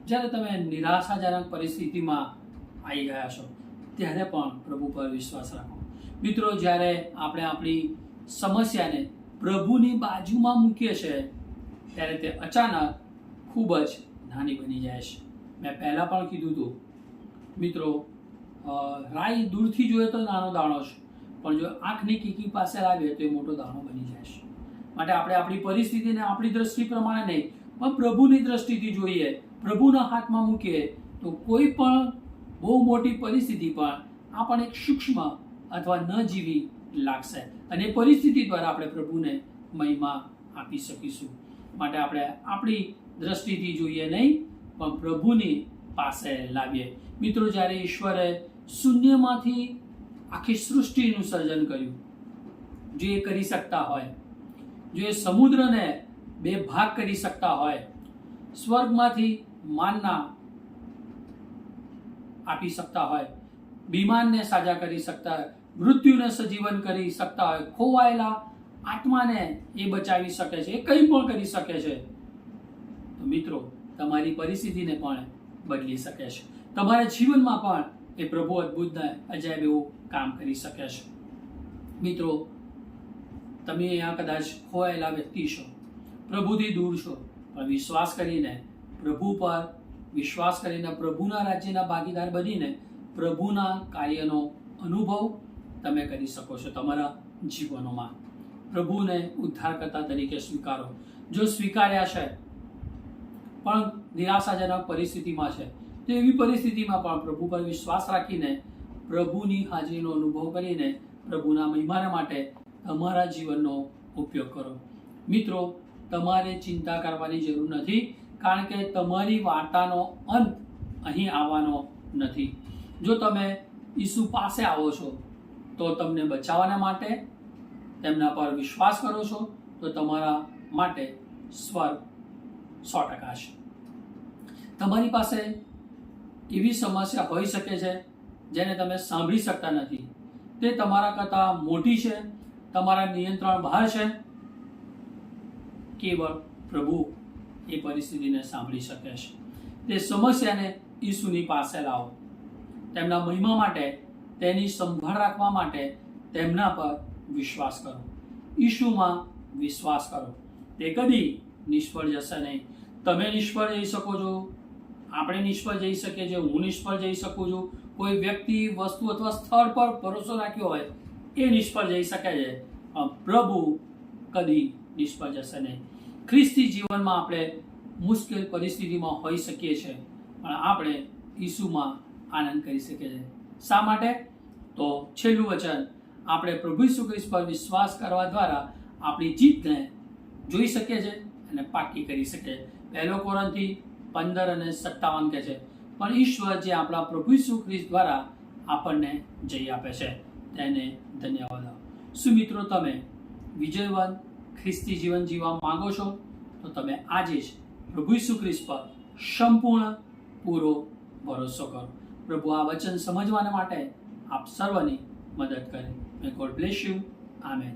S1: જ્યારે તમે નિરાશાજનક પરિસ્થિતિમાં આવી ગયા છો ત્યારે પણ પ્રભુ પર વિશ્વાસ રાખો. મિત્રો જ્યારે આપણે આપણી સમસ્યાને પ્રભુની બાજુમાં મૂકીએ છીએ ત્યારે તે અચાનક ખૂબ જ નાની બની જાય છે. મેં પહેલાં પણ કીધું હતું મિત્રો, રાઈ દૂરથી જોઈએ તો નાનો દાણો છે, પણ જો આંખની કીકી પાસે લાવીએ તો એ મોટો દાણો બની જાય છે. માટે આપણે આપણી પરિસ્થિતિને આપણી દ્રષ્ટિ પ્રમાણે નહીં, પણ પ્રભુની દ્રષ્ટિથી જોઈએ, પ્રભુના હાથમાં મૂકીએ તો કોઈ પણ બહુ મોટી પરિસ્થિતિ પણ આપણને એક સૂક્ષ્મ અથવા ન જીવી લાગશે, અને પરિસ્થિતિ દ્વારા આપણે પ્રભુને મહિમા આપી શકીશું. માટે આપણે આપણી દ્રષ્ટિથી જોઈએ નહીં, પણ પ્રભુની પાસે લાવીએ. મિત્રો, જ્યારે ઈશ્વરે શૂન્યમાંથી આખી સૃષ્ટિનું સર્જન કર્યું, જો એ કરી શકતા હોય, જો એ સમુદ્રને 2 ભાગ કરી શકતા હોય, સ્વર્ગમાંથી માનના આપી શકતા હોય, બીમારને સાજા કરી શકતા હોય, મૃત્યુને સજીવન કરી શકતા હોય, ખોવાયેલા આત્માને એ બચાવી શકે છે, એ કંઈ પણ કરી શકે છે, તો મિત્રો તમારી પરિસ્થિતિને પણ બદલી શકે છે. તમારા જીવનમાં પણ એ પ્રભુ અદ્ભુત ને અજાયબ એવું કામ કરી શકે છે. મિત્રો, તમે અહીંયા કદાચ ખોવાયેલા વ્યક્તિ છો, પ્રભુથી દૂર છો, પણ વિશ્વાસ કરીને પ્રભુ પર વિશ્વાસ કરીને પ્રભુના રાજ્યના ભાગીદાર બનીને પ્રભુના કાર્યનો અનુભવ તમે કરી શકો છો. તમારા જીવનોમાં પ્રભુને ઉદ્ધારકર્તા તરીકે સ્વીકારો. જો સ્વીકાર્યા છે પણ નિરાશાજનક પરિસ્થિતિમાં છે, તો એવી પરિસ્થિતિમાં પણ પ્રભુ પર વિશ્વાસ રાખીને પ્રભુની હાજરીનો અનુભવ કરીને પ્રભુના મહિમાને માટે તમારા જીવનનો ઉપયોગ કરો. મિત્રો, તમારે ચિંતા કરવાની જરૂર નથી, કારણ કે તમારી વાર્તાનો અંત અહીં આવવાનો નથી. જો તમે ઈસુ પાસે આવો છો તો તમને બચાવવાના માટે તેમના પર વિશ્વાસ કરો છો, તો તમારા માટે સ્વર્ગ 100% છે. તમારી પાસે એવી સમસ્યા હોઈ શકે છે જેને તમે સાંભળી શકતા નથી, તે તમારા કરતાં મોટી છે, તમારા નિયંત્રણ બહાર છે. કેવળ પ્રભુ એ પરિસ્થિતિને સાંભળી શકે છે. તે સમસ્યાને ઈસુની પાસે લાવો. તેમના મહિમા માટે, તેની સંભાળ રાખવા માટે તેમના પર વિશ્વાસ કરો. ઈસુમાં વિશ્વાસ કરો. તે કદી નિષ્ફળ જશે નહીં. તમે નિષ્ફળ જઈ શકો છો, આપણે નિષ્ફળ જઈ શકીએ છીએ, હું નિષ્ફળ જઈ શકું છું. કોઈ વ્યક્તિ, વસ્તુ અથવા સ્થળ પર ભરોસો રાખ્યો હોય એ નિષ્ફળ જઈ શકે છે, પ્રભુ કદી નિષ્ફળ જશે નહીં. ખ્રિસ્તી જીવનમાં આપણે મુશ્કેલ પરિસ્થિતિમાં હોઈ શકીએ છીએ, પણ આપણે ઈસુમાં આનંદ કરી શકીએ છીએ. શા માટે? તો છેલ્લું વચન, આપણે પ્રભુ ઈસુ ખ્રિસ્ત પર વિશ્વાસ કરવા દ્વારા આપણી જીતને જોઈ શકીએ છીએ અને પાકી કરી શકીએ. 1 કોરિન્થી 15 અને 57 કહે છે, પણ ઈશ્વર જે આપણા પ્રભુ ઈસુ ખ્રિસ્ત દ્વારા આપણને જય આપે છે, તેને ધન્યવાદ. શું મિત્રો, તમે વિજયવાન ખ્રિસ્તી જીવન જીવવા માંગો છો? તો તમે આજે જ પ્રભુ ઈસુ ખ્રિસ્ત પર સંપૂર્ણ પૂરો ભરોસો કરો. પ્રભુ આ વચન સમજવાના માટે આપ સર્વની મદદ કરે. મે ગોડ બ્લેસ યુ. આમેન.